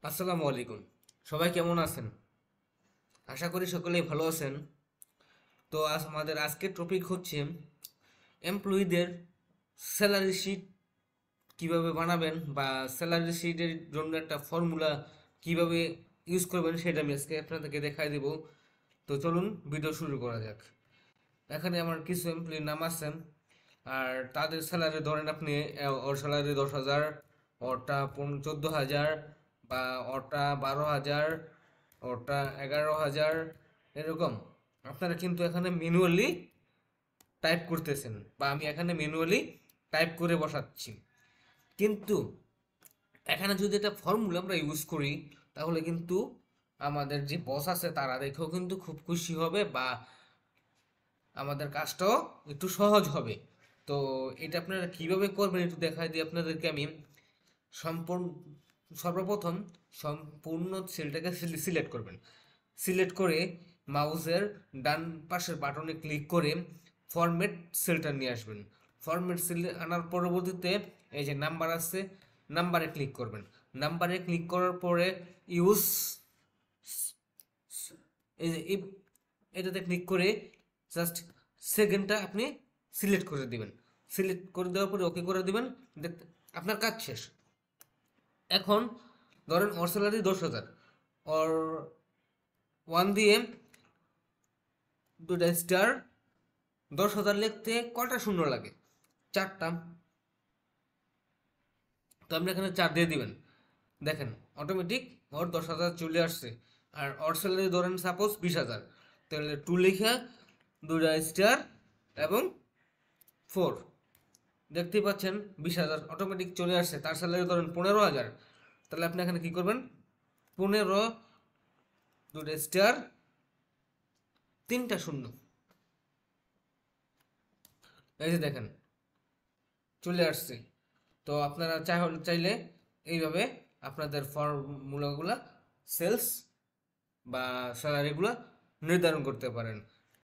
আসসালামু আলাইকুম। সবাই কেমন আছেন? আশা করি সকলেই ভালো আছেন। তো আমাদের আজকের টপিক হচ্ছে এমপ্লয়ীদের স্যালারি শিট কিভাবে বানাবেন বা স্যালারি শিটের জন্য একটা ফর্মুলা কিভাবে ইউজ করবেন সেটা আমি আজকে আপনাদেরকে দেখাই দেব। তো চলুন ভিডিও শুরু করা যাক। এখানে আমার কিছু এমপ্লয়ির নাম আছে, আর তাদের স্যালারি ধরেন আপনি ওর স্যালারি 10,000, ওরটা 14,000, বা ওরটা 12,000, ওরটা 11,000, এরকম। আপনারা কিন্তু এখানে ম্যানুয়ালি টাইপ করতেছেন বা আমি এখানে ম্যানুয়ালি টাইপ করে বসাচ্ছি, কিন্তু এখানে যদি একটা ফর্মুলা আমরা ইউজ করি তাহলে কিন্তু আমাদের যে বস আছে তারা দেখেও কিন্তু খুব খুশি হবে, বা আমাদের কাজটাও একটু সহজ হবে। তো এটা আপনারা কিভাবে করবেন একটু দেখাই দিই আপনাদেরকে আমি। সম্পূর্ণ সর্বপ্রথম সম্পূর্ণ সেলটাকে সিলেক্ট করবেন। সিলেক্ট করে মাউসের ডান পাশের বাটনে ক্লিক করে ফরম্যাট সেলটা নিয়ে আসবেন। ফরম্যাট সেল আনার পরবর্তীতে এই যে নাম্বার আছে, নাম্বারে ক্লিক করবেন। নাম্বারে ক্লিক করার পরে ইউজ এই যে এটাতে ক্লিক করে জাস্ট সেকেন্ডটা আপনি সিলেক্ট করে দিবেন। সিলেক্ট করে দেওয়ার পরে ওকে করে দিবেন। দেখতে আপনার কাজ শেষ। এখন ধরেন ওর স্যালারি 10,000, ওর ওয়ান দিয়ে দুটা স্টার, 10,000 লিখতে কটা শূন্য লাগে? 4টা। তো আপনি এখানে 4 দিয়ে দিবেন। দেখেন অটোমেটিক ওর 10,000 চলে আসছে। আর ওর স্যালারি ধরেন সাপোজ 20,000, তাহলে 2 লিখা দুটা স্টার এবং 4, দেখতেই পাচ্ছেন 20,000 অটোমেটিক চলে আসছে। তার স্যালারি ধরেন 15,000, তাহলে আপনি এখানে কি করবেন? 15, দুটো স্টার, 3টা শূন্য। এই যে দেখেন চলে আসছে। তো আপনারা চাইলে এইভাবে আপনাদের ফর্মুলাগুলা, সেলস বা স্যালারিগুলা নির্ধারণ করতে পারেন।